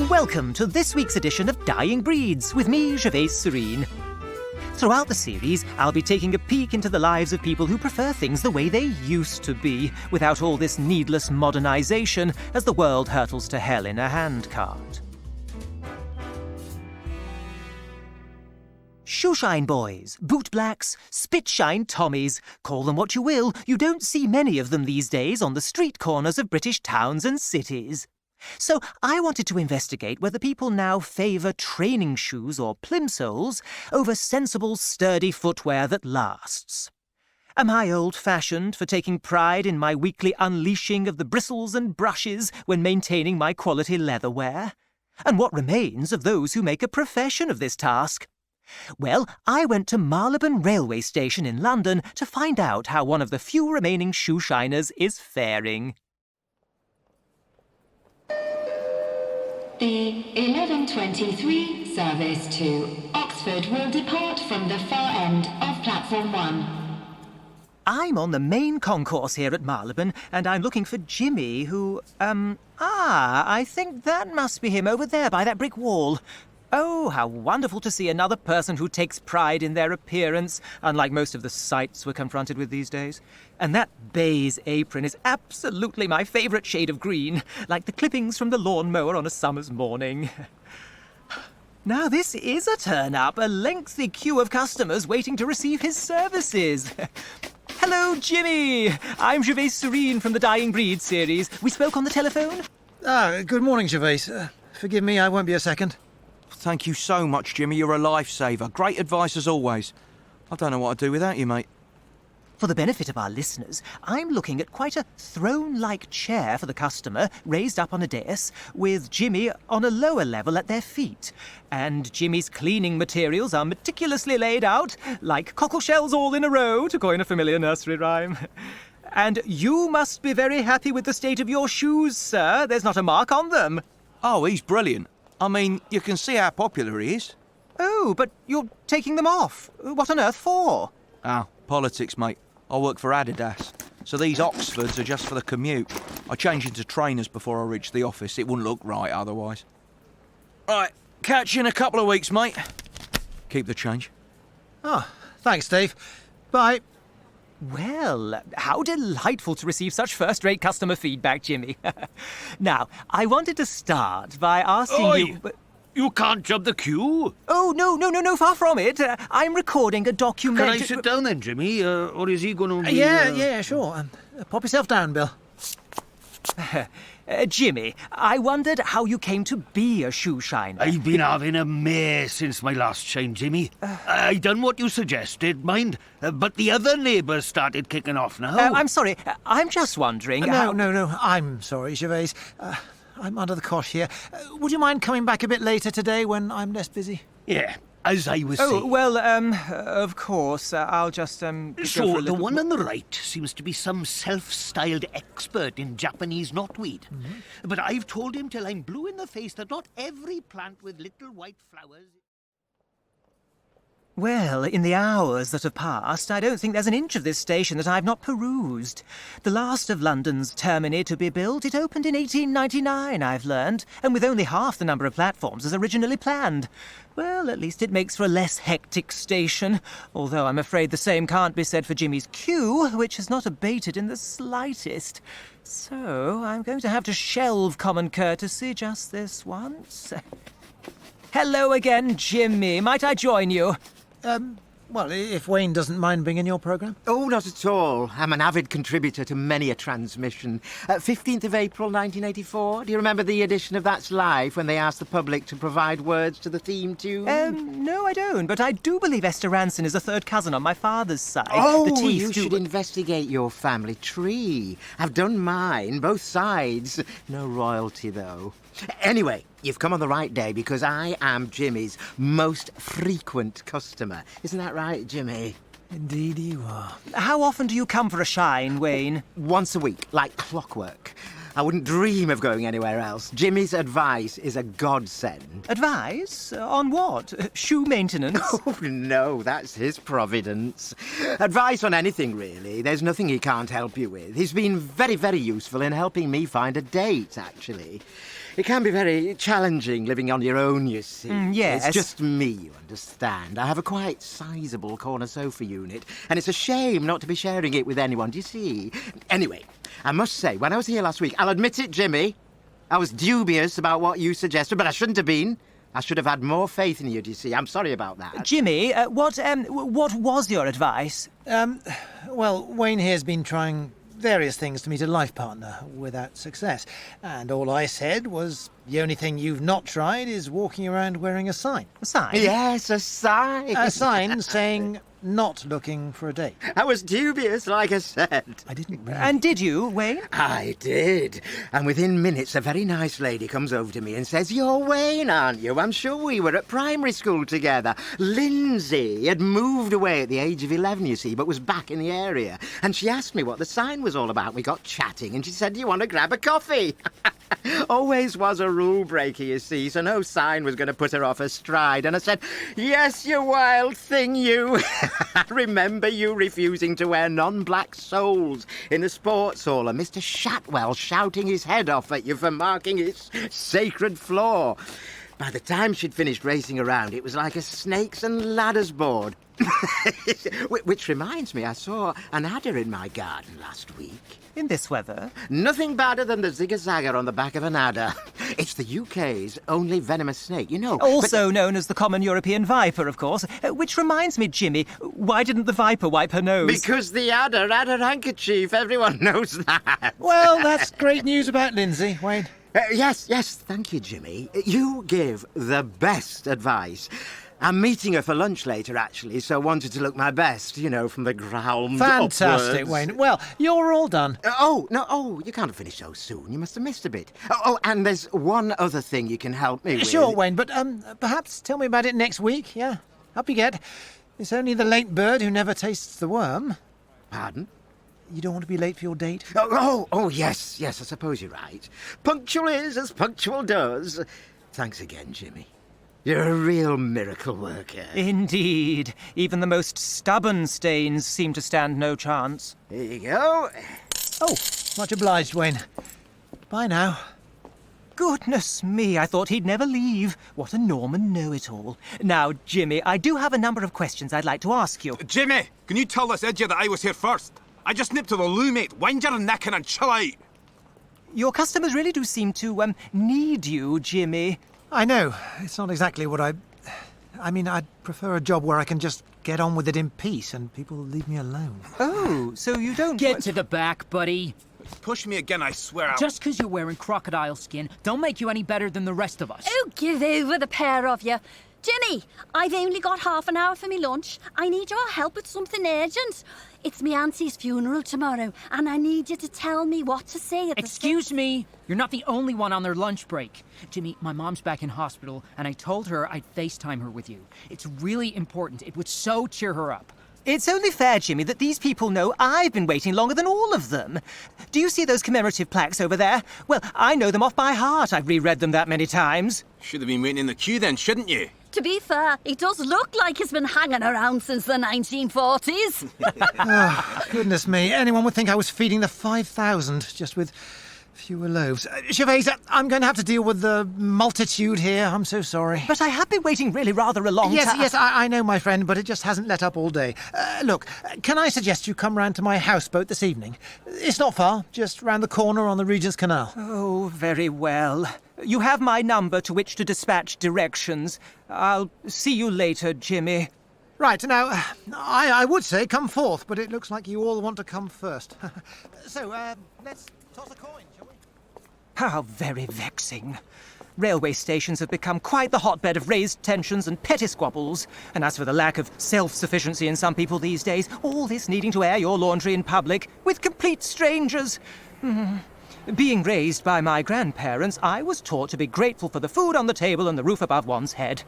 Welcome to this week's edition of Dying Breeds with me, Gervaise Sareen. Throughout the series, I'll be taking a peek into the lives of people who prefer things the way they used to be, without all this needless modernisation as the world hurtles to hell in a handcart. Shoeshine boys, bootblacks, spitshine Tommies. Call them what you will, you don't see many of them these days on the street corners of British towns and cities. So I wanted to investigate whether people now favour training shoes or plimsolls over sensible, sturdy footwear that lasts. Am I old-fashioned for taking pride in my weekly unleashing of the bristles and brushes when maintaining my quality leatherware? And what remains of those who make a profession of this task? Well, I went to Marylebone Railway Station in London to find out how one of the few remaining shoeshiners is faring. The 11:23 service to Oxford will depart from the far end of platform 1. I'm on the main concourse here at Marylebone, and I'm looking for Jimmy, who, I think that must be him over there by that brick wall. Oh, how wonderful to see another person who takes pride in their appearance, unlike most of the sights we're confronted with these days. And that baize apron is absolutely my favourite shade of green, like the clippings from the lawnmower on a summer's morning. Now this is a turn-up, a lengthy queue of customers waiting to receive his services. Hello, Jimmy! I'm Gervaise Sareen from the Dying Breed series. We spoke on the telephone? Good morning, Gervaise. Forgive me, I won't be a second. Thank you so much, Jimmy. You're a lifesaver. Great advice as always. I don't know what I'd do without you, mate. For the benefit of our listeners, I'm looking at quite a throne-like chair for the customer, raised up on a dais, with Jimmy on a lower level at their feet. And Jimmy's cleaning materials are meticulously laid out, like cockle shells all in a row, to coin a familiar nursery rhyme. And you must be very happy with the state of your shoes, sir. There's not a mark on them. Oh, he's brilliant. I mean, you can see how popular he is. Oh, but you're taking them off. What on earth for? Oh, politics, mate. I work for Adidas, so these Oxfords are just for the commute. I change into trainers before I reach the office. It wouldn't look right otherwise. Right, catch you in a couple of weeks, mate. Keep the change. Oh, thanks, Steve. Bye. Well, how delightful to receive such first-rate customer feedback, Jimmy. Now, I wanted to start by asking you... You can't jump the queue? Oh, no, far from it. I'm recording a documentary... Can I sit down then, Jimmy? Or is he going to be... Yeah, sure. Pop yourself down, Bill. Jimmy, I wondered how you came to be a shoeshiner. I've been having a mare since my last shine, Jimmy. I done what you suggested, mind, but the other neighbours started kicking off now. I'm sorry, I'm just wondering... No, I'm sorry, Gervaise. I'm under the cosh here. Would you mind coming back a bit later today when I'm less busy? Yeah, as I was saying. Oh, well, of course, I'll just, go for So, a the little... one on the right seems to be some self-styled expert in Japanese knotweed. Mm-hmm. But I've told him till I'm blue in the face that not every plant with little white flowers... Well, in the hours that have passed, I don't think there's an inch of this station that I've not perused. The last of London's termini to be built, it opened in 1899, I've learned, and with only half the number of platforms as originally planned. Well, at least it makes for a less hectic station, although I'm afraid the same can't be said for Jimmy's queue, which has not abated in the slightest. So, I'm going to have to shelve common courtesy just this once. Hello again, Jimmy. Might I join you? Well, if Wayne doesn't mind being in your programme. Oh, not at all. I'm an avid contributor to many a transmission. 15th of April, 1984. Do you remember the edition of That's Live when they asked the public to provide words to the theme tune? No, I don't, but I do believe Esther Ranson is a third cousin on my father's side. Oh, the teeth you should investigate your family tree. I've done mine, both sides. No royalty, though. Anyway, you've come on the right day because I am Jimmy's most frequent customer. Isn't that right, Jimmy? Indeed you are. How often do you come for a shine, Wayne? Once a week, like clockwork. I wouldn't dream of going anywhere else. Jimmy's advice is a godsend. Advice? On what? Shoe maintenance? Oh, no, that's his providence. Advice on anything, really. There's nothing he can't help you with. He's been very, very useful in helping me find a date, actually. It can be very challenging living on your own, you see. Yes. It's just me, you understand. I have a quite sizable corner sofa unit, and it's a shame not to be sharing it with anyone, do you see? Anyway, I must say, when I was here last week, I'll admit it, Jimmy, I was dubious about what you suggested, but I shouldn't have been. I should have had more faith in you, do you see? I'm sorry about that. Jimmy, what was your advice? Well, Wayne here's been trying various things to meet a life partner without success. And all I said was, the only thing you've not tried is walking around wearing a sign. A sign? Yes, a sign. A sign saying, not looking for a date. I was dubious, like I said. I didn't really... And did you, Wayne? I did. And within minutes, a very nice lady comes over to me and says, "You're Wayne, aren't you? I'm sure we were at primary school together." Lindsay had moved away at the age of 11, you see, but was back in the area. And she asked me what the sign was all about. We got chatting, and she said, "Do you want to grab a coffee?" Always was a rule breaker, you see, so no sign was going to put her off her stride. And I said, "Yes, you wild thing, you." I remember you refusing to wear non-black soles in the sports hall and Mr. Shatwell shouting his head off at you for marking its sacred floor. By the time she'd finished racing around, it was like a snakes and ladders board. Which reminds me, I saw an adder in my garden last week. In this weather? Nothing badder than the zigzagger on the back of an adder. It's the UK's only venomous snake, you know. Also known as the common European viper, of course. Which reminds me, Jimmy, why didn't the viper wipe her nose? Because the adder had her handkerchief. Everyone knows that. Well, that's great news about Lindsay, Wayne. Yes, thank you, Jimmy. You give the best advice. I'm meeting her for lunch later, actually, so wanted to look my best, you know, from the ground Fantastic, upwards. Wayne. Well, you're all done. You can't finish so soon. You must have missed a bit. And there's one other thing you can help me with. Sure, Wayne, but perhaps tell me about it next week, yeah? Up you get. It's only the late bird who never tastes the worm. Pardon? You don't want to be late for your date? Yes, I suppose you're right. Punctual is as punctual does. Thanks again, Jimmy. You're a real miracle worker. Indeed. Even the most stubborn stains seem to stand no chance. Here you go. Oh, much obliged, Wayne. Bye now. Goodness me, I thought he'd never leave. What a Norman know-it-all. Now, Jimmy, I do have a number of questions I'd like to ask you. Jimmy, can you tell this idiot that I was here first? I just nipped to the loo, mate. Wind your necking and chill out. Your customers really do seem to, need you, Jimmy. I know. It's not exactly what I mean, I'd prefer a job where I can just get on with it in peace and people leave me alone. Oh, so you don't... Get to the back, buddy. Push me again, I swear I'll... Just 'cause you're wearing crocodile skin don't make you any better than the rest of us. Oh, give over, the pair of you. Jimmy, I've only got half an hour for me lunch. I need your help with something urgent. It's me auntie's funeral tomorrow, and I need you to tell me what to say at the... Excuse me, you're not the only one on their lunch break. Jimmy, my mom's back in hospital, and I told her I'd FaceTime her with you. It's really important. It would so cheer her up. It's only fair, Jimmy, that these people know I've been waiting longer than all of them. Do you see those commemorative plaques over there? Well, I know them off by heart. I've reread them that many times. Should have been waiting in the queue then, shouldn't you? To be fair, it does look like it's been hanging around since the 1940s. Oh, goodness me. Anyone would think I was feeding the 5,000 just with fewer loaves. Gervaise, I'm going to have to deal with the multitude here. I'm so sorry. But I have been waiting really rather a long time. Yes, I know, my friend, but it just hasn't let up all day. Look, can I suggest you come round to my houseboat this evening? It's not far, just round the corner on the Regent's Canal. Oh, very well. You have my number to which to dispatch directions. I'll see you later, Jimmy. Right, now, I would say come forth, but it looks like you all want to come first. So, let's toss a coin, shall we? How very vexing. Railway stations have become quite the hotbed of raised tensions and petty squabbles. And as for the lack of self-sufficiency in some people these days, all this needing to air your laundry in public with complete strangers. Being raised by my grandparents, I was taught to be grateful for the food on the table and the roof above one's head.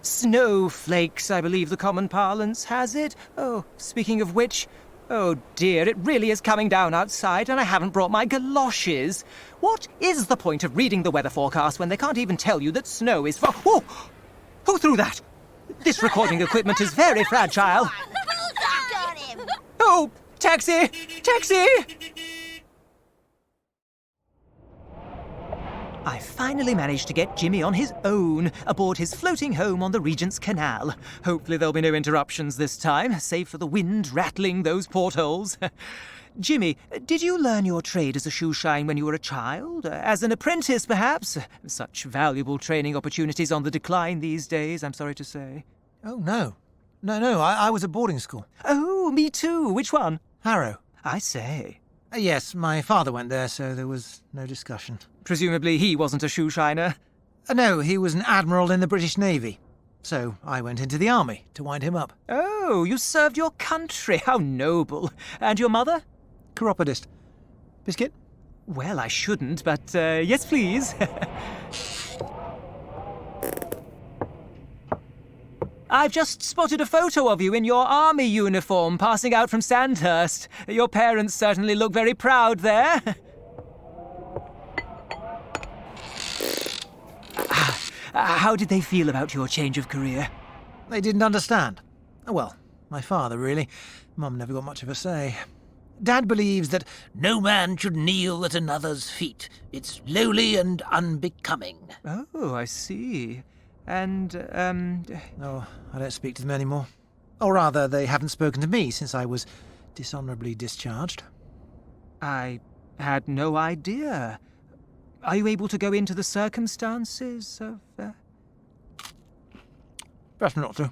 Snowflakes, I believe the common parlance has it. Oh, speaking of which, Oh dear, it really is coming down outside and I haven't brought my galoshes. What is the point of reading the weather forecast when they can't even tell you that snow is far... Oh! Who threw that? This recording equipment is very fragile. Got him! Oh, taxi! Taxi! I finally managed to get Jimmy on his own aboard his floating home on the Regent's Canal. Hopefully there'll be no interruptions this time, save for the wind rattling those portholes. Jimmy, did you learn your trade as a shoeshine when you were a child? As an apprentice, perhaps? Such valuable training opportunities on the decline these days, I'm sorry to say. Oh, no. No, I was at boarding school. Oh, me too. Which one? Harrow. I say. Yes, my father went there, so there was no discussion. Presumably he wasn't a shoeshiner. No, he was an admiral in the British Navy. So I went into the army to wind him up. Oh, you served your country. How noble. And your mother? Chiropodist. Biscuit? Well, I shouldn't, but yes, please. I've just spotted a photo of you in your army uniform passing out from Sandhurst. Your parents certainly look very proud there. How did they feel about your change of career? They didn't understand. Well, my father, really. Mum never got much of a say. Dad believes that no man should kneel at another's feet. It's lowly and unbecoming. Oh, I see. And, Oh, I don't speak to them anymore. Or rather, they haven't spoken to me since I was dishonourably discharged. I had no idea. Are you able to go into the circumstances of... Best not to.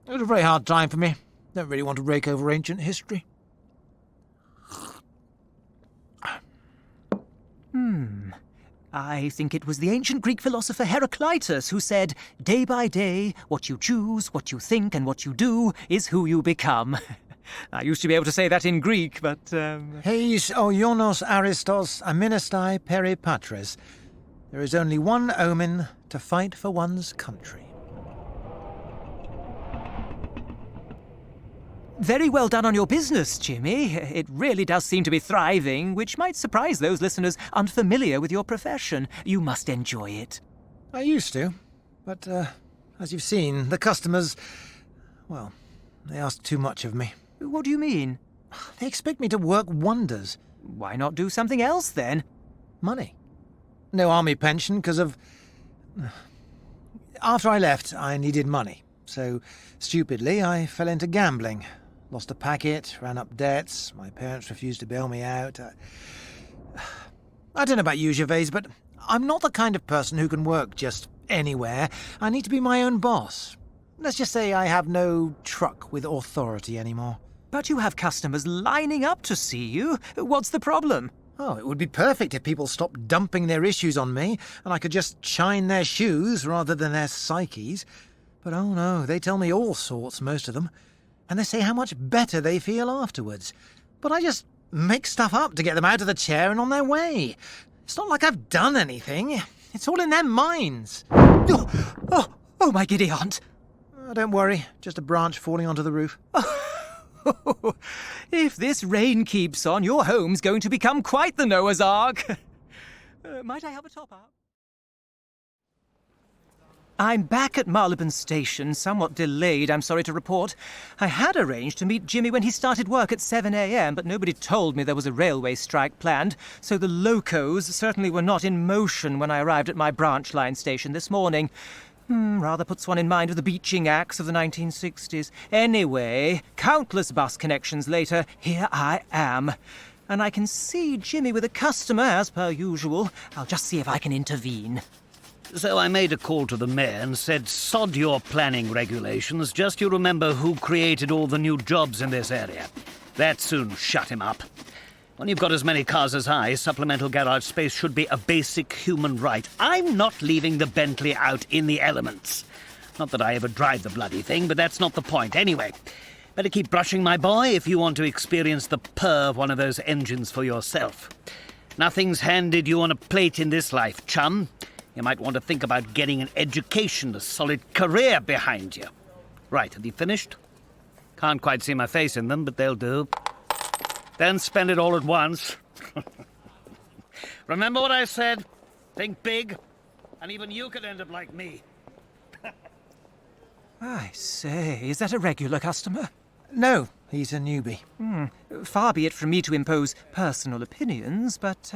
It was a very hard time for me. Don't really want to rake over ancient history. I think it was the ancient Greek philosopher Heraclitus who said, "Day by day, what you choose, what you think, and what you do is who you become." I used to be able to say that in Greek, but... Heis o ionos aristos aminestai peri patres. There is only one omen to fight for one's country. Very well done on your business, Jimmy. It really does seem to be thriving, which might surprise those listeners unfamiliar with your profession. You must enjoy it. I used to, but as you've seen, the customers, well, they ask too much of me. What do you mean? They expect me to work wonders. Why not do something else, then? Money. No army pension because of... After I left, I needed money. So, stupidly, I fell into gambling. Lost a packet, ran up debts, my parents refused to bail me out. I don't know about you, Gervaise, but I'm not the kind of person who can work just anywhere. I need to be my own boss. Let's just say I have no truck with authority anymore. But you have customers lining up to see you. What's the problem? Oh, it would be perfect if people stopped dumping their issues on me and I could just shine their shoes rather than their psyches. But oh no, they tell me all sorts, most of them. And they say how much better they feel afterwards. But I just make stuff up to get them out of the chair and on their way. It's not like I've done anything. It's all in their minds. Oh, my giddy aunt. Oh, don't worry, just a branch falling onto the roof. If this rain keeps on, your home's going to become quite the Noah's Ark. Might I have a top-up? I'm back at Marylebone Station, somewhat delayed, I'm sorry to report. I had arranged to meet Jimmy when he started work at 7 a.m., but nobody told me there was a railway strike planned, so the locos certainly were not in motion when I arrived at my branch line station this morning. Rather puts one in mind of the beaching acts of the 1960s. Anyway, countless bus connections later, here I am. And I can see Jimmy with a customer, as per usual. I'll just see if I can intervene. So I made a call to the mayor and said, sod your planning regulations, just you remember who created all the new jobs in this area. That soon shut him up. When you've got as many cars as I, supplemental garage space should be a basic human right. I'm not leaving the Bentley out in the elements. Not that I ever drive the bloody thing, but that's not the point. Anyway, better keep brushing, my boy, if you want to experience the purr of one of those engines for yourself. Nothing's handed you on a plate in this life, chum. You might want to think about getting an education, a solid career behind you. Right, have you finished? Can't quite see my face in them, but they'll do. then spend it all at once. Remember what I said? Think big, and even you could end up like me. I say, is that a regular customer? No, he's a newbie. Far be it from me to impose personal opinions, but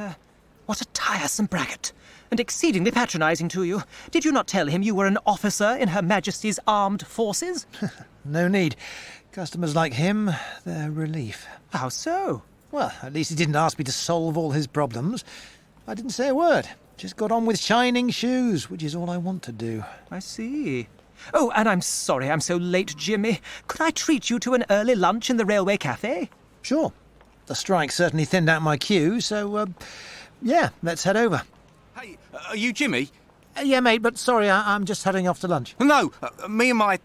what a tiresome braggart, and exceedingly patronising to you. Did you not tell him you were an officer in Her Majesty's Armed Forces? No need. Customers like him, they're a relief. How so? Well, at least he didn't ask me to solve all his problems. I didn't say a word. Just got on with shining shoes, which is all I want to do. I see. Oh, and I'm sorry I'm so late, Jimmy. Could I treat you to an early lunch in the railway cafe? Sure. The strike certainly thinned out my queue, so, yeah, let's head over. Hey, are you Jimmy? Yeah, mate, but sorry, I'm just heading off to lunch. No, me and my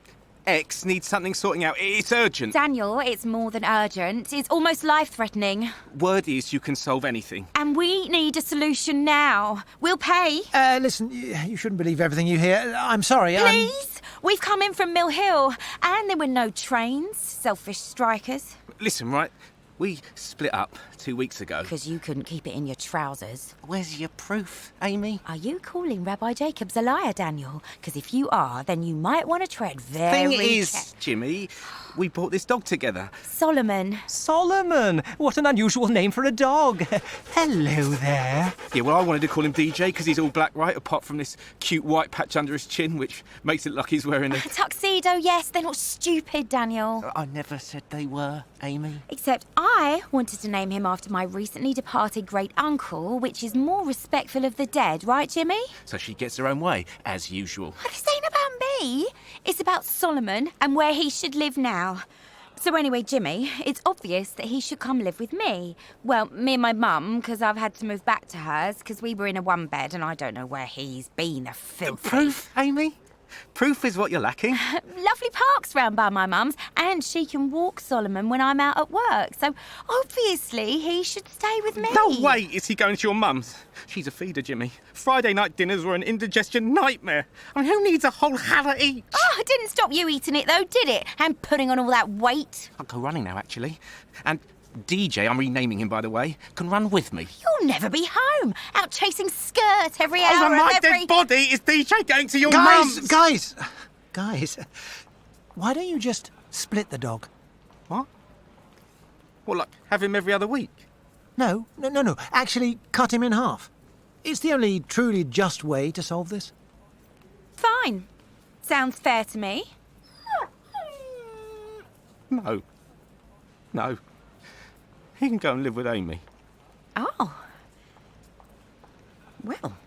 ex need something sorting out. It's urgent. Daniel, it's more than urgent. It's almost life-threatening. Word is you can solve anything. And we need a solution now. We'll pay. Listen, you shouldn't believe everything you hear. I'm sorry, Please? We've come in from Mill Hill, and there were no trains. Selfish strikers. Listen, right, we split up 2 weeks ago. Because you couldn't keep it in your trousers. Where's your proof, Amy? Are you calling Rabbi Jacobs a liar, Daniel? Because if you are, then you might want to tread very Thing is, Jimmy, we bought this dog together. Solomon. Solomon! What an unusual name for a dog. Hello there. Yeah, well, I wanted to call him DJ because he's all black, right, apart from this cute white patch under his chin, which makes it look he's wearing a... Tuxedo, yes. They're not stupid, Daniel. I never said they were, Amy. Except I wanted to name him after my recently departed great-uncle, which is more respectful of the dead, right, Jimmy? So she gets her own way, as usual. This ain't about me. It's about Solomon and where he should live now. So anyway, Jimmy, it's obvious that he should come live with me. Well, me and my mum, because I've had to move back to hers, because we were in a one-bed and I don't know where he's been, the filthy... Proof, Amy? Proof is what you're lacking. Lovely parks round by my mum's, and she can walk Solomon when I'm out at work. So obviously he should stay with me. No way is he going to your mum's. She's a feeder, Jimmy. Friday night dinners were an indigestion nightmare. I mean, who needs a whole halla each? Oh, it didn't stop you eating it though, did it? And putting on all that weight. I'll go running now, actually. And DJ, I'm renaming him, by the way, can run with me. You'll never be home. Out chasing skirts every hour Over my of every... dead body is DJ going to your Guys, mum's. guys, why don't you just split the dog? What? Well, like, have him every other week? No. Actually, cut him in half. It's the only truly just way to solve this. Fine. Sounds fair to me. No. He can go and live with Amy. Oh. Well.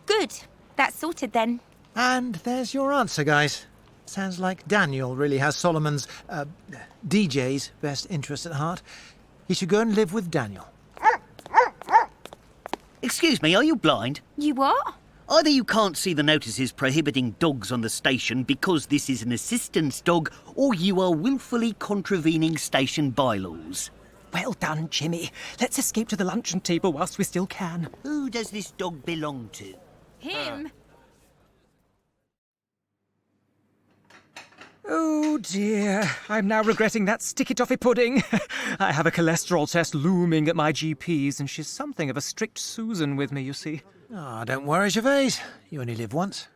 Good. That's sorted then. And there's your answer, guys. Sounds like Daniel really has Solomon's, DJ's best interest at heart. He should go and live with Daniel. Excuse me, are you blind? You what? Either you can't see the notices prohibiting dogs on the station because this is an assistance dog, or you are willfully contravening station bylaws. Well done, Jimmy. Let's escape to the luncheon table whilst we still can. Who does this dog belong to? Him. Oh dear, I'm now regretting that sticky toffee pudding. I have a cholesterol test looming at my GP's, and she's something of a strict Susan with me, you see. Ah, don't worry, Gervaise. You only live once.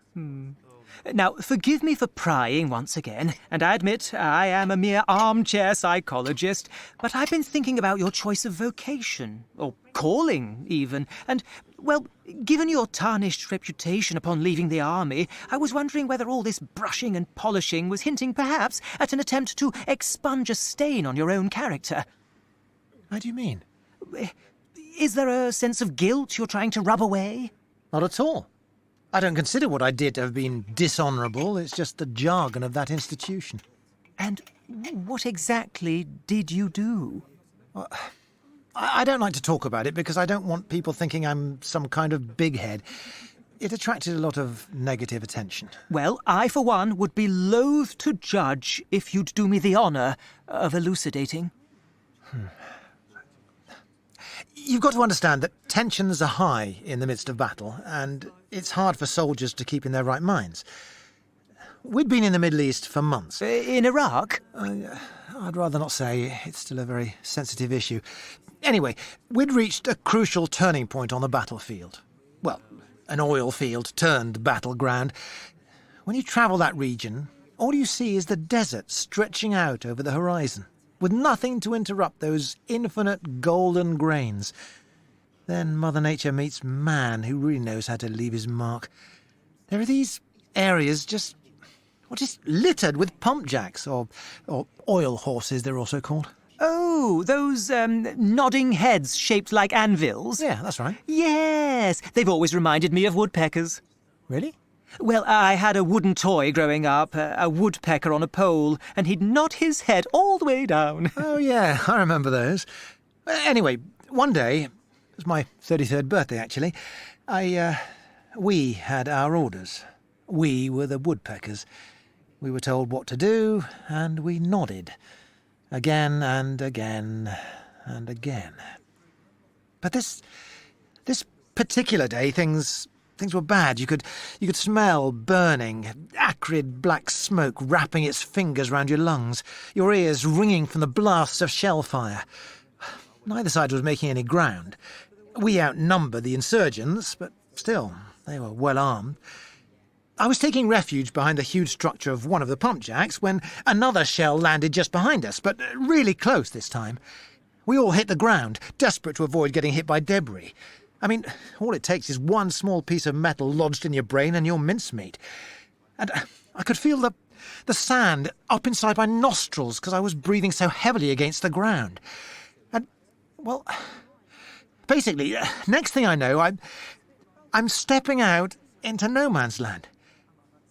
Now, forgive me for prying once again, and I admit I am a mere armchair psychologist, but I've been thinking about your choice of vocation, or calling, even, and, well, given your tarnished reputation upon leaving the army, I was wondering whether all this brushing and polishing was hinting, perhaps, at an attempt to expunge a stain on your own character. How do you mean? Is there a sense of guilt you're trying to rub away? Not at all. I don't consider what I did to have been dishonourable. It's just the jargon of that institution. And what exactly did you do? I don't like to talk about it because I don't want people thinking I'm some kind of big head. It attracted a lot of negative attention. Well, I, for one, would be loath to judge if you'd do me the honour of elucidating. You've got to understand that tensions are high in the midst of battle, and it's hard for soldiers to keep in their right minds. We'd been in the Middle East for months. In Iraq? I'd rather not say. It's still a very sensitive issue. Anyway, we'd reached a crucial turning point on the battlefield. Well, an oil field turned battleground. When you travel that region, all you see is the desert stretching out over the horizon, with nothing to interrupt those infinite golden grains. Then Mother Nature meets man, who really knows how to leave his mark. There are these areas just littered with pump jacks, or oil horses, they're also called. Oh, those nodding heads shaped like anvils? Yeah, that's right. Yes, they've always reminded me of woodpeckers. Really? Well, I had a wooden toy growing up, a woodpecker on a pole, and he'd nod his head all the way down. Oh, yeah, I remember those. Anyway, one day, it was my 33rd birthday, actually, we had our orders. We were the woodpeckers. We were told what to do, and we nodded. Again and again and again. But this particular day, things were bad. You could smell burning, acrid black smoke wrapping its fingers round your lungs, your ears ringing from the blasts of shell fire. Neither side was making any ground. We outnumbered the insurgents, but still, they were well armed. I was taking refuge behind the huge structure of one of the pump jacks when another shell landed just behind us, but really close this time. We all hit the ground, desperate to avoid getting hit by debris. I mean, all it takes is one small piece of metal lodged in your brain and you're mincemeat. And I could feel the sand up inside my nostrils because I was breathing so heavily against the ground. And, well, basically, next thing I know, I'm stepping out into no man's land.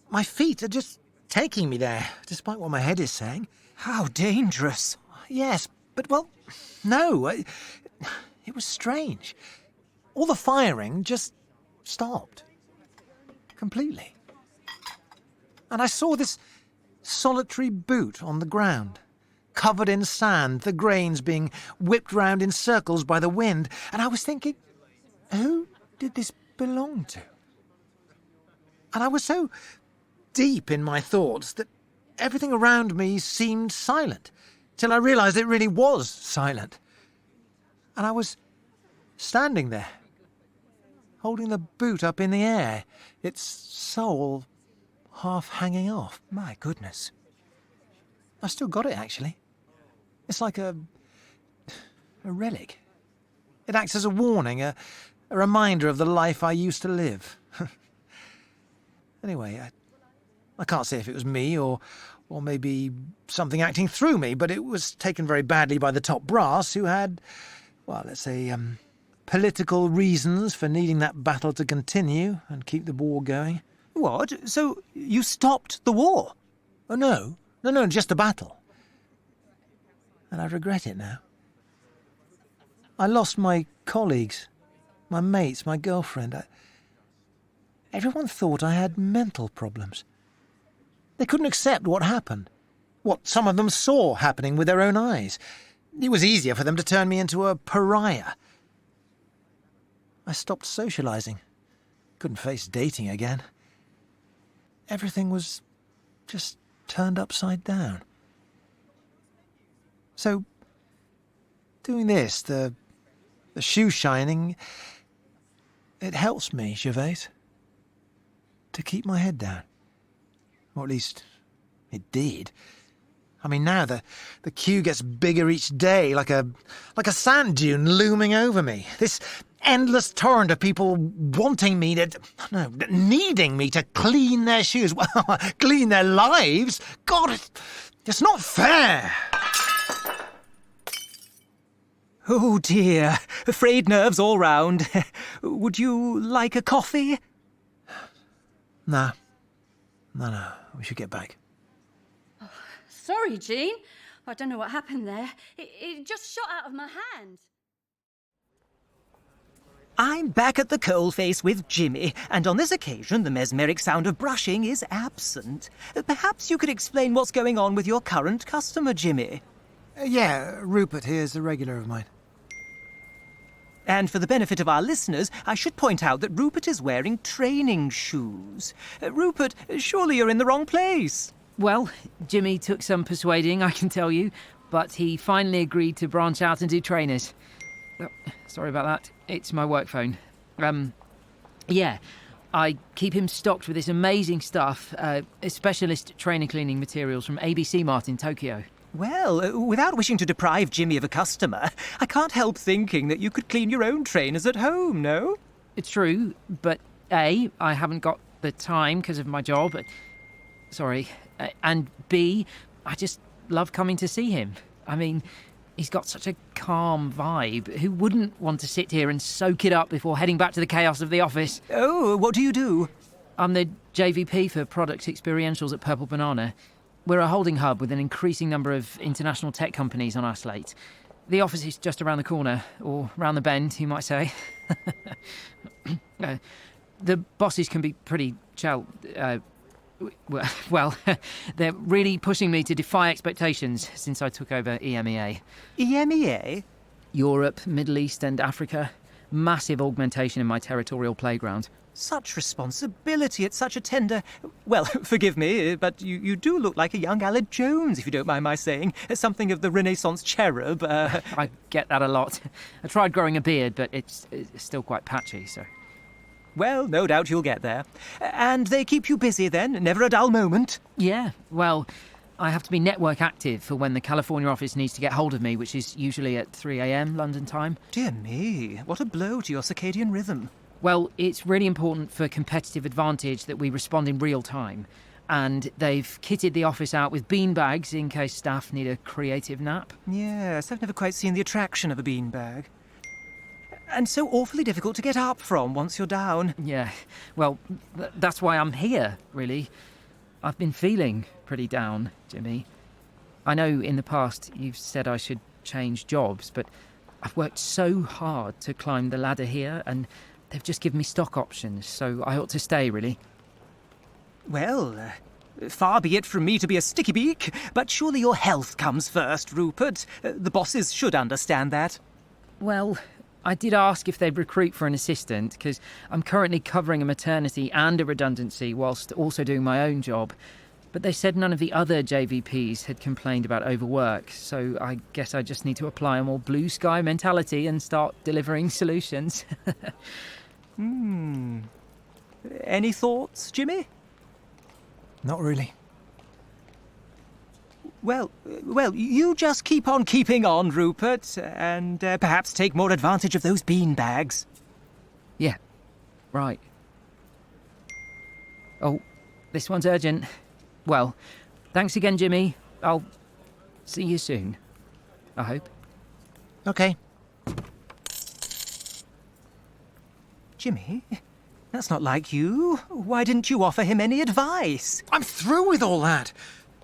My feet are just taking me there, despite what my head is saying. How dangerous. Yes, but, well, no. It was strange. All the firing just stopped. Completely. And I saw this solitary boot on the ground, covered in sand, the grains being whipped round in circles by the wind, and I was thinking, who did this belong to? And I was so deep in my thoughts that everything around me seemed silent, till I realised it really was silent. And I was standing there, holding the boot up in the air, its sole half hanging off. My goodness. I've still got it, actually. It's like a relic. It acts as a warning, a reminder of the life I used to live. Anyway, I can't say if it was me or maybe something acting through me, but it was taken very badly by the top brass, who had, well, let's say, political reasons for needing that battle to continue and keep the war going. What? So you stopped the war? Oh, no, just the battle. And I regret it now. I lost my colleagues, my mates, my girlfriend. Everyone thought I had mental problems. They couldn't accept what happened, what some of them saw happening with their own eyes. It was easier for them to turn me into a pariah. I stopped socialising. Couldn't face dating again. Everything was just turned upside down. So, doing this, the shoe shining, it helps me, Gervaise, to keep my head down. Or at least, it did. I mean, now the queue gets bigger each day, like a sand dune looming over me. This endless torrent of people wanting me to, no, needing me to clean their shoes, well, clean their lives. God, it's not fair. Oh dear, frayed nerves all round. Would you like a coffee? No, we should get back. Oh, sorry, Jean. I don't know what happened there. It just shot out of my hand. I'm back at the coalface with Jimmy, and on this occasion the mesmeric sound of brushing is absent. Perhaps you could explain what's going on with your current customer, Jimmy? Yeah, Rupert here's a regular of mine. And for the benefit of our listeners, I should point out that Rupert is wearing training shoes. Rupert, surely you're in the wrong place. Well, Jimmy took some persuading, I can tell you. but he finally agreed to branch out and do trainers. Oh, sorry about that. It's my work phone. Yeah, I keep him stocked with this amazing stuff, specialist trainer cleaning materials from ABC Mart in Tokyo. Well, without wishing to deprive Jimmy of a customer, I can't help thinking that you could clean your own trainers at home, no? It's true, but A, I haven't got the time because of my job. Sorry. And B, I just love coming to see him. I mean, he's got such a calm vibe. Who wouldn't want to sit here and soak it up before heading back to the chaos of the office? Oh, what do you do? I'm the JVP for Product Experientials at Purple Banana. We're a holding hub with an increasing number of international tech companies on our slate. The office is just around the corner, or round the bend, you might say. The bosses can be pretty well, they're really pushing me to defy expectations since I took over EMEA. EMEA? Europe, Middle East and Africa. Massive augmentation in my territorial playground. Such responsibility at such a tender... Well, forgive me, but you do look like a young Aled Jones, if you don't mind my saying. Something of the Renaissance cherub. I get that a lot. I tried growing a beard, but it's still quite patchy, so... Well, no doubt you'll get there. And they keep you busy then? Never a dull moment? Yeah, well, I have to be network active for when the California office needs to get hold of me, which is usually at 3 a.m. London time. Dear me, what a blow to your circadian rhythm. Well, it's really important for competitive advantage that we respond in real time. And they've kitted the office out with beanbags in case staff need a creative nap. Yes, I've never quite seen the attraction of a beanbag. And so awfully difficult to get up from once you're down. Yeah, well, that's why I'm here, really. I've been feeling pretty down, Jimmy. I know in the past you've said I should change jobs, but I've worked so hard to climb the ladder here, and they've just given me stock options, so I ought to stay, really. Well, far be it from me to be a sticky beak, but surely your health comes first, Rupert. The bosses should understand that. Well, I did ask if they'd recruit for an assistant, because I'm currently covering a maternity and a redundancy whilst also doing my own job. But they said none of the other JVPs had complained about overwork, so I guess I just need to apply a more blue sky mentality and start delivering solutions. Any thoughts, Jimmy? Not really. Well, you just keep on keeping on, Rupert, and perhaps take more advantage of those beanbags. Yeah, right. Oh, this one's urgent. Well, thanks again, Jimmy. I'll see you soon, I hope. Okay. Jimmy, that's not like you. Why didn't you offer him any advice? I'm through with all that.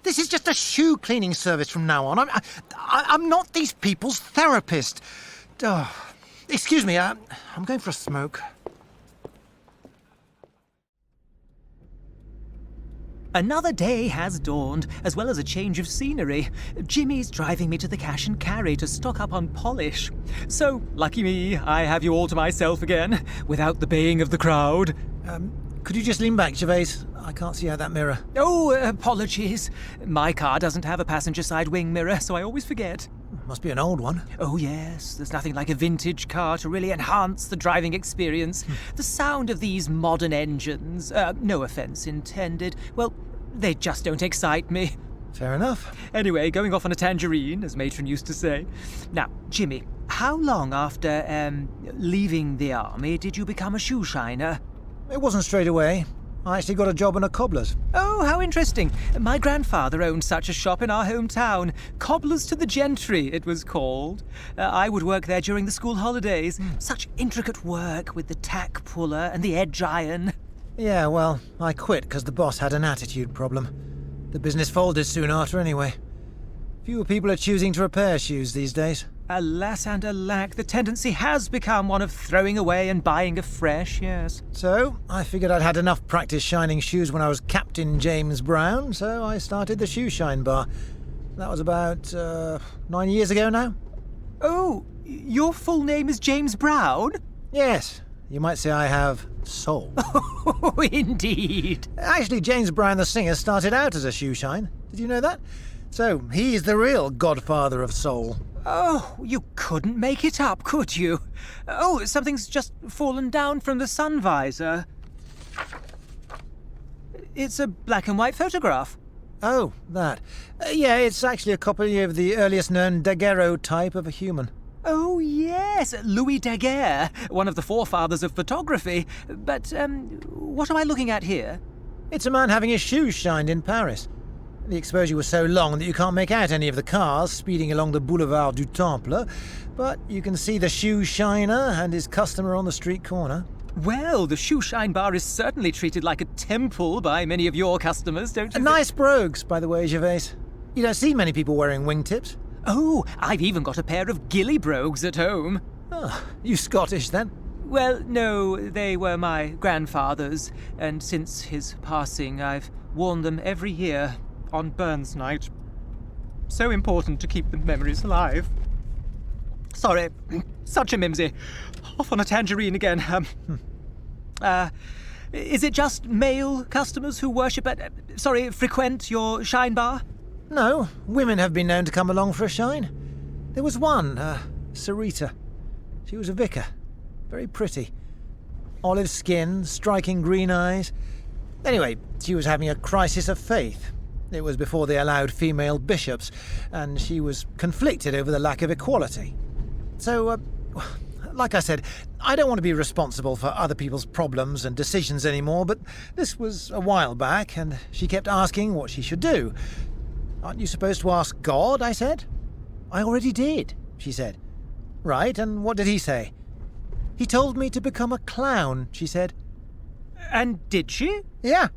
This is just a shoe cleaning service from now on. I'm not these people's therapist. Oh, excuse me, I'm going for a smoke. Another day has dawned, as well as a change of scenery. Jimmy's driving me to the cash and carry to stock up on polish. So, lucky me, I have you all to myself again, without the baying of the crowd. Could you just lean back, Gervaise? I can't see out that mirror. Oh, apologies. My car doesn't have a passenger side wing mirror, so I always forget. Must be an old one. Oh, yes. There's nothing like a vintage car to really enhance the driving experience. The sound of these modern engines, no offence intended, well, they just don't excite me. Fair enough. Anyway, going off on a tangerine, as Matron used to say. Now, Jimmy, how long after, leaving the army did you become a shoeshiner? It wasn't straight away. I actually got a job in a cobbler's. Oh, how interesting. My grandfather owned such a shop in our hometown. Cobblers to the Gentry, it was called. I would work there during the school holidays. Such intricate work with the tack puller and the edge iron. Yeah, well, I quit because the boss had an attitude problem. The business folded soon after anyway. Fewer people are choosing to repair shoes these days. Alas and alack, the tendency has become one of throwing away and buying afresh, yes. So, I figured I'd had enough practice shining shoes when I was Captain James Brown, so I started the Shoeshine Bar. That was about 9 years ago now. Oh, your full name is James Brown? Yes, you might say I have soul. Oh, indeed. Actually, James Brown the singer started out as a shoeshine. Did you know that? So, he's the real godfather of soul. Oh, you couldn't make it up, could you? Oh, something's just fallen down from the sun visor. It's a black and white photograph. Oh, that. Yeah, it's actually a copy of the earliest known daguerreotype of a human. Oh, yes, Louis Daguerre, one of the forefathers of photography. But, what am I looking at here? It's a man having his shoes shined in Paris. The exposure was so long that you can't make out any of the cars speeding along the Boulevard du Temple, but you can see the shoe shiner and his customer on the street corner. Well, the Shoeshine bar is certainly treated like a temple by many of your customers, don't you? Nice brogues, by the way, Gervaise. You don't see many people wearing wingtips. Oh, I've even got a pair of ghillie brogues at home. Oh, you Scottish, then? Well, no, they were my grandfather's, and since his passing, I've worn them every year on Burns Night. So important to keep the memories alive. Sorry, such a mimsy. Off on a tangerine again. Is it just male customers who frequent your shine bar? No, women have been known to come along for a shine. There was one, Sarita. She was a vicar. Very pretty. Olive skin, striking green eyes. Anyway, she was having a crisis of faith. It was before they allowed female bishops, and she was conflicted over the lack of equality. So, like I said, I don't want to be responsible for other people's problems and decisions anymore, but this was a while back, and she kept asking what she should do. Aren't you supposed to ask God? I said. I already did, she said. Right, and what did he say? He told me to become a clown, she said. And did she? Yeah,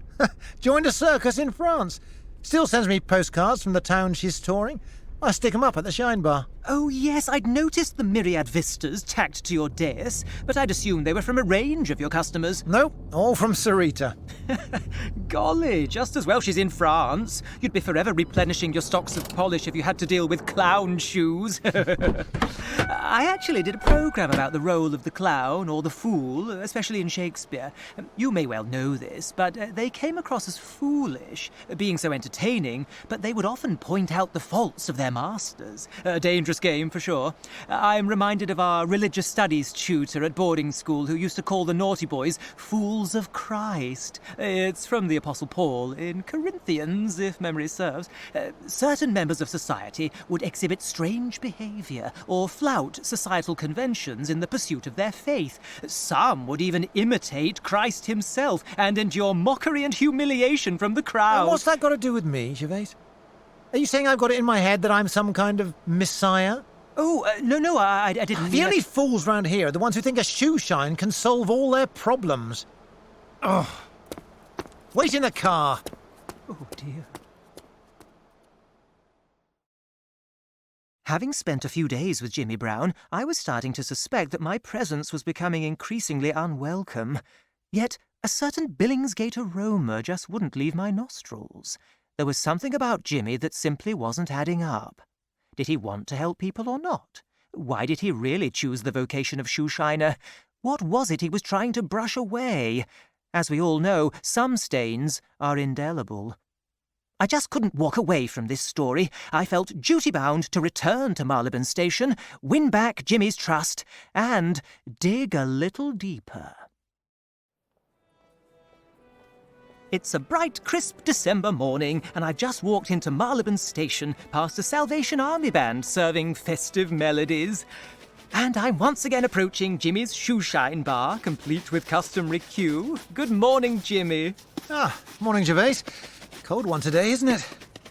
joined a circus in France. Still sends me postcards from the town she's touring. I stick 'em up at the Shine Bar. Oh, yes, I'd noticed the myriad vistas tacked to your dais, but I'd assumed they were from a range of your customers. No, all from Sarita. Golly, just as well she's in France. You'd be forever replenishing your stocks of polish if you had to deal with clown shoes. I actually did a programme about the role of the clown or the fool, especially in Shakespeare. You may well know this, but they came across as foolish, being so entertaining, but they would often point out the faults of their masters. A dangerous game, for sure. I'm reminded of our religious studies tutor at boarding school who used to call the naughty boys fools of Christ. It's from the Apostle Paul in Corinthians, if memory serves. Certain members of society would exhibit strange behaviour or flout societal conventions in the pursuit of their faith. Some would even imitate Christ himself and endure mockery and humiliation from the crowd. And what's that got to do with me, Gervaise? Are you saying I've got it in my head that I'm some kind of messiah? Oh, no, I didn't The only fools round here are the ones who think a shoe shine can solve all their problems. Oh. Wait in the car. Oh, dear. Having spent a few days with Jimmy Brown, I was starting to suspect that my presence was becoming increasingly unwelcome. Yet a certain Billingsgate aroma just wouldn't leave my nostrils. There was something about Jimmy that simply wasn't adding up. Did he want to help people or not? Why did he really choose the vocation of shoeshiner? What was it he was trying to brush away? As we all know, some stains are indelible. I just couldn't walk away from this story. I felt duty-bound to return to Marylebone Station, win back Jimmy's trust, and dig a little deeper. It's a bright, crisp December morning, and I've just walked into Marylebone Station past a Salvation Army band serving festive melodies. And I'm once again approaching Jimmy's Shoeshine bar, complete with customary cue. Good morning, Jimmy. Morning, Gervaise. Cold one today, isn't it?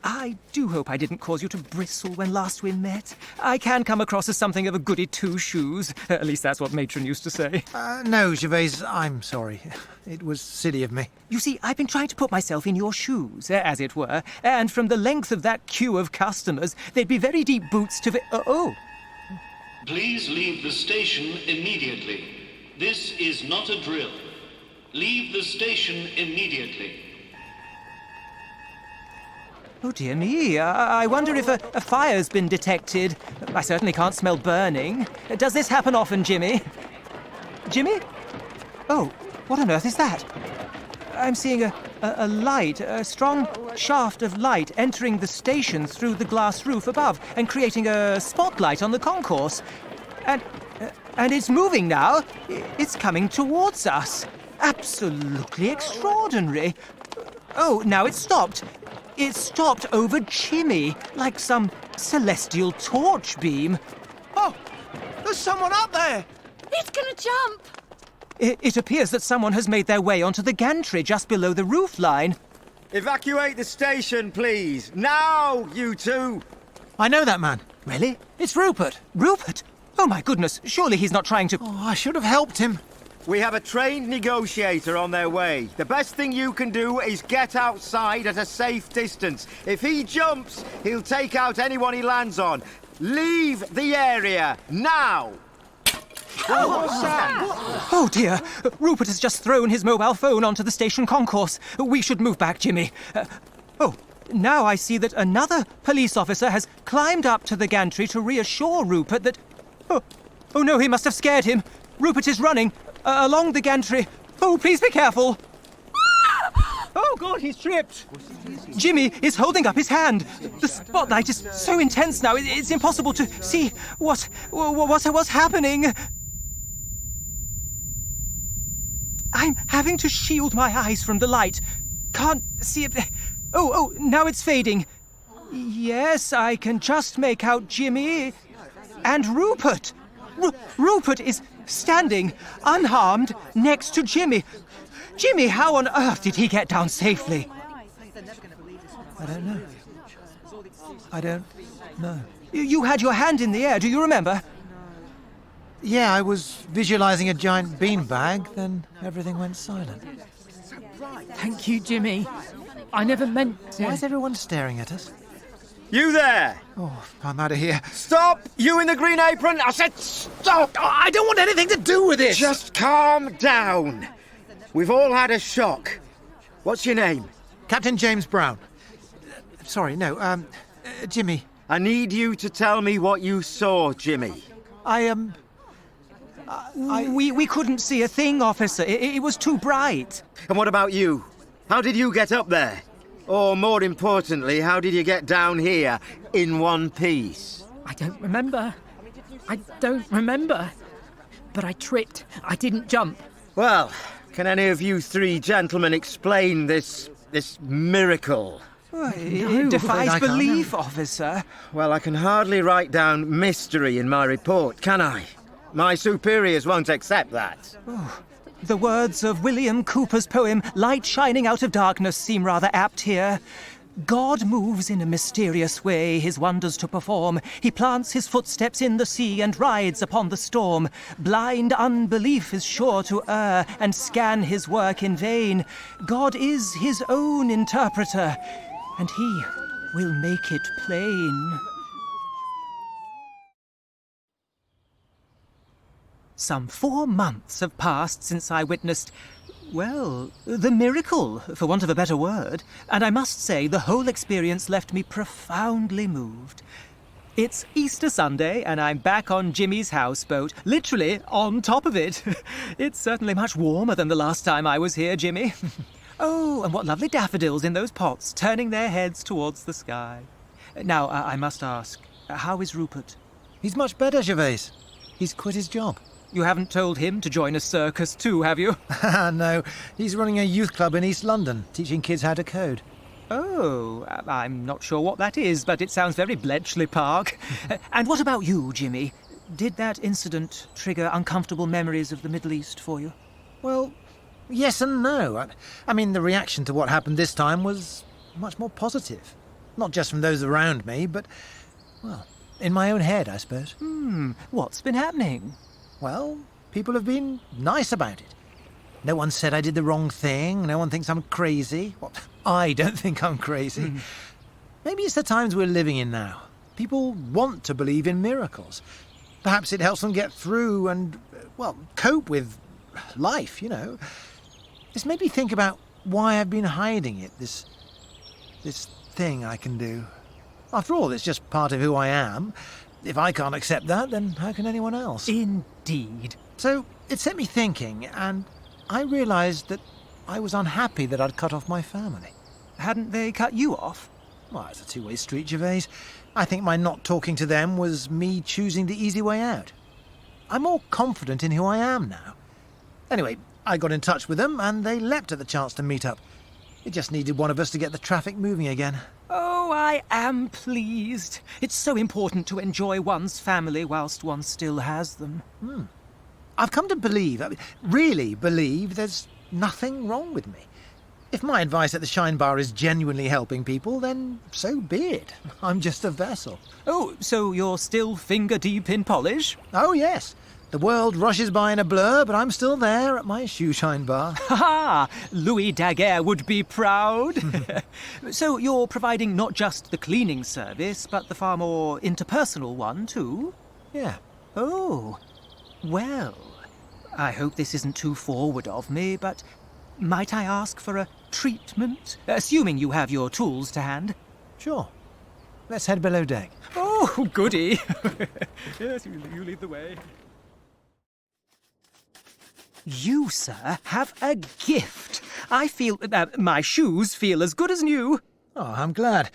I do hope I didn't cause you to bristle when last we met. I can come across as something of a goody two-shoes. At least that's what Matron used to say. No, Gervaise, I'm sorry. It was silly of me. You see, I've been trying to put myself in your shoes, as it were, and from the length of that queue of customers, they'd be very deep boots to... Please leave the station immediately. This is not a drill. Leave the station immediately. Oh, dear me. I wonder if a fire's been detected. I certainly can't smell burning. Does this happen often, Jimmy? Jimmy? Oh, what on earth is that? I'm seeing a light, a strong shaft of light entering the station through the glass roof above and creating a spotlight on the concourse. And it's moving now. It's coming towards us. Absolutely extraordinary. Oh, now it's stopped. It stopped over Jimmy, like some celestial torch beam. Oh, there's someone up there! It's gonna jump! It appears that someone has made their way onto the gantry just below the roof line. Evacuate the station, please. Now, you two! I know that man. Really? It's Rupert. Rupert? Oh, my goodness. Surely he's not trying to... Oh, I should have helped him. We have a trained negotiator on their way. The best thing you can do is get outside at a safe distance. If he jumps, he'll take out anyone he lands on. Leave the area, now! What's that? Oh, dear. Rupert has just thrown his mobile phone onto the station concourse. We should move back, Jimmy. Now I see that another police officer has climbed up to the gantry to reassure Rupert that... Oh, no, he must have scared him. Rupert is running along the gantry. Oh, please be careful. Oh, God, he's tripped. Jimmy is holding up his hand. The spotlight is so intense now, it's impossible to see what's happening. I'm having to shield my eyes from the light. Can't see it. Oh, now it's fading. Yes, I can just make out Jimmy and Rupert. Rupert is standing, unharmed, next to Jimmy. Jimmy, how on earth did he get down safely? I don't know. You had your hand in the air, do you remember? Yeah, I was visualising a giant beanbag, then everything went silent. Thank you, Jimmy. I never meant to... Why is everyone staring at us? You there! Oh, I'm out of here. Stop! You in the green apron! I said stop! Oh, I don't want anything to do with this! Just calm down. We've all had a shock. What's your name? Captain James Brown. Sorry, no, Jimmy. I need you to tell me what you saw, Jimmy. We couldn't see a thing, officer. It was too bright. And what about you? How did you get up there? Or more importantly, how did you get down here in one piece? I don't remember. But I tripped. I didn't jump. Well, can any of you three gentlemen explain this miracle? It defies belief, officer. Well, I can hardly write down mystery in my report, can I? My superiors won't accept that. Oh, the words of William Cooper's poem, Light Shining Out of Darkness, seem rather apt here. God moves in a mysterious way, his wonders to perform. He plants his footsteps in the sea and rides upon the storm. Blind unbelief is sure to err and scan his work in vain. God is his own interpreter, and he will make it plain. Some 4 months have passed since I witnessed, well, the miracle, for want of a better word, and I must say the whole experience left me profoundly moved. It's Easter Sunday, and I'm back on Jimmy's houseboat, literally on top of it. It's certainly much warmer than the last time I was here, Jimmy. Oh, and what lovely daffodils in those pots, turning their heads towards the sky. Now, I must ask, how is Rupert? He's much better, Gervaise. He's quit his job. You haven't told him to join a circus too, have you? No, he's running a youth club in East London, teaching kids how to code. Oh, I'm not sure what that is, but it sounds very Bletchley Park. And what about you, Jimmy? Did that incident trigger uncomfortable memories of the Middle East for you? Well, yes and no. I mean, the reaction to what happened this time was much more positive. Not just from those around me, but, well, in my own head, I suppose. What's been happening? Well, people have been nice about it. No one said I did the wrong thing. No one thinks I'm crazy. Well, I don't think I'm crazy. Maybe it's the times we're living in now. People want to believe in miracles. Perhaps it helps them get through and, well, cope with life, you know. It's made me think about why I've been hiding it, this thing I can do. After all, it's just part of who I am. If I can't accept that, then how can anyone else? Indeed. So it set me thinking, and I realised that I was unhappy that I'd cut off my family. Hadn't they cut you off? Well, it's a two-way street, Gervaise. I think my not talking to them was me choosing the easy way out. I'm more confident in who I am now. Anyway, I got in touch with them and they leapt at the chance to meet up. It just needed one of us to get the traffic moving again. Oh, I am pleased. It's so important to enjoy one's family whilst one still has them. I've come to believe, really believe, there's nothing wrong with me. If my advice at the Shine Bar is genuinely helping people, then so be it. I'm just a vessel. Oh, so you're still finger-deep in polish? Oh, yes. The world rushes by in a blur, but I'm still there at my Shoeshine Bar. Ha-ha! Louis Daguerre would be proud. So you're providing not just the cleaning service, but the far more interpersonal one, too? Yeah. Oh, well, I hope this isn't too forward of me, but might I ask for a treatment? Assuming you have your tools to hand. Sure. Let's head below deck. Oh, goody. Yes, you lead the way. You, sir, have a gift. I feel... my shoes feel as good as new. Oh, I'm glad.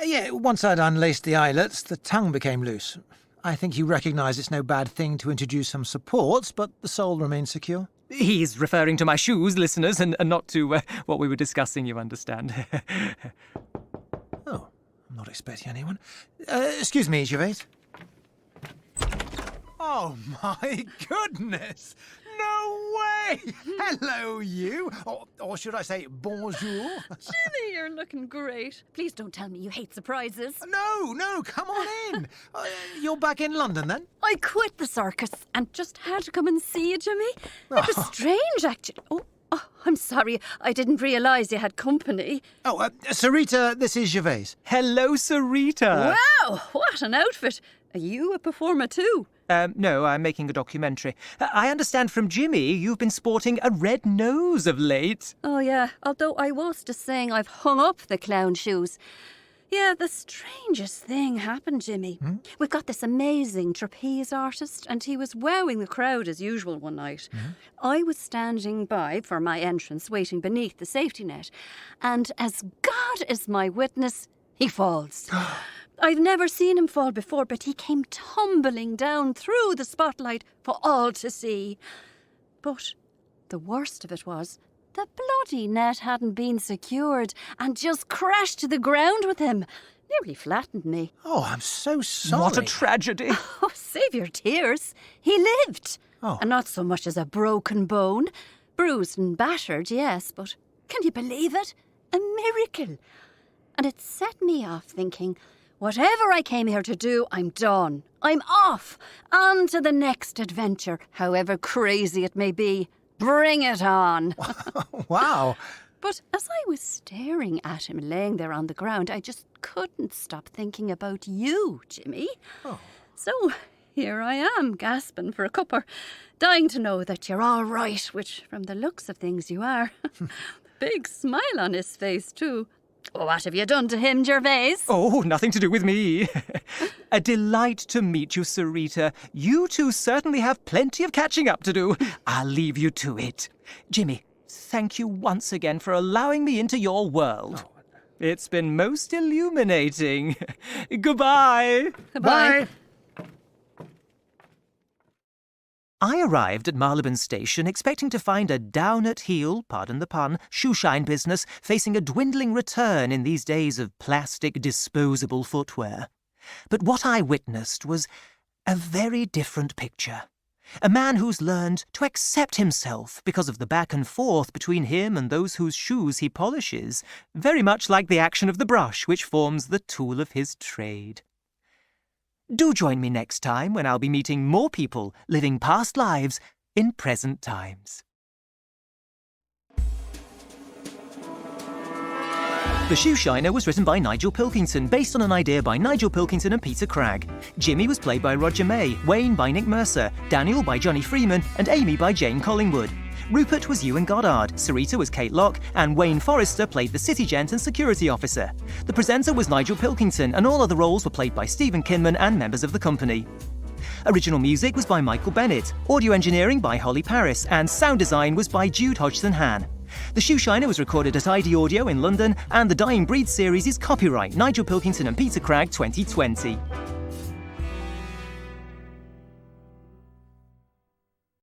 Yeah, once I'd unlaced the eyelets, the tongue became loose. I think you recognise it's no bad thing to introduce some supports, but the sole remains secure. He's referring to my shoes, listeners, and not to what we were discussing, you understand. Oh, I'm not expecting anyone. Excuse me, Gervaise. Oh, my goodness! No way! Hello, you. Or should I say bonjour? Jimmy, you're looking great. Please don't tell me you hate surprises. No, come on in. You're back in London, then? I quit the circus and just had to come and see you, Jimmy. It was strange, actually. Oh, I'm sorry. I didn't realise you had company. Oh, Sarita, this is Gervaise. Hello, Sarita. Wow, what an outfit. Are you a performer too? No, I'm making a documentary. I understand from Jimmy you've been sporting a red nose of late. Oh, yeah, although I was just saying I've hung up the clown shoes. Yeah, the strangest thing happened, Jimmy. We've got this amazing trapeze artist, and he was wowing the crowd as usual one night. I was standing by for my entrance, waiting beneath the safety net, and as God is my witness, he falls. I've never seen him fall before, but he came tumbling down through the spotlight for all to see. But the worst of it was, the bloody net hadn't been secured and just crashed to the ground with him. Nearly flattened me. Oh, I'm so sorry. What a tragedy. Oh, save your tears. He lived. Oh. And not so much as a broken bone. Bruised and battered, yes, but can you believe it? A miracle. And it set me off thinking, whatever I came here to do, I'm done. I'm off. On to the next adventure, however crazy it may be. Bring it on. Wow. But as I was staring at him laying there on the ground, I just couldn't stop thinking about you, Jimmy. Oh. So here I am, gasping for a cuppa, dying to know that you're all right, which, from the looks of things, you are. Big smile on his face, too. Oh, what have you done to him, Gervaise? Oh, nothing to do with me. A delight to meet you, Sarita. You two certainly have plenty of catching up to do. I'll leave you to it. Jimmy, thank you once again for allowing me into your world. It's been most illuminating. Goodbye. Bye. I arrived at Marylebone Station expecting to find a down-at-heel, pardon the pun, shoeshine business facing a dwindling return in these days of plastic disposable footwear. But what I witnessed was a very different picture. A man who's learned to accept himself because of the back and forth between him and those whose shoes he polishes, very much like the action of the brush which forms the tool of his trade. Do join me next time when I'll be meeting more people living past lives in present times. The Shoeshiner was written by Nigel Pilkington, based on an idea by Nigel Pilkington and Peter Cragg. Jimmy was played by Roger May, Wayne by Nick Mercer, Daniel by Jonny Freeman, and Amy by Jane Collingwood. Rupert was Ewan Goddard, Sarita was Kate Locke, and Wayne Forrester played the city gent and security officer. The presenter was Nigel Pilkington, and all other roles were played by Steven Kynman and members of the company. Original music was by Michael Bennett, audio engineering by Holly Parris, and sound design was by Jude Hodgson-Hann. The Shoeshiner was recorded at ID Audio in London, and the Dying Breed series is copyright Nigel Pilkington and Peter Cragg 2020.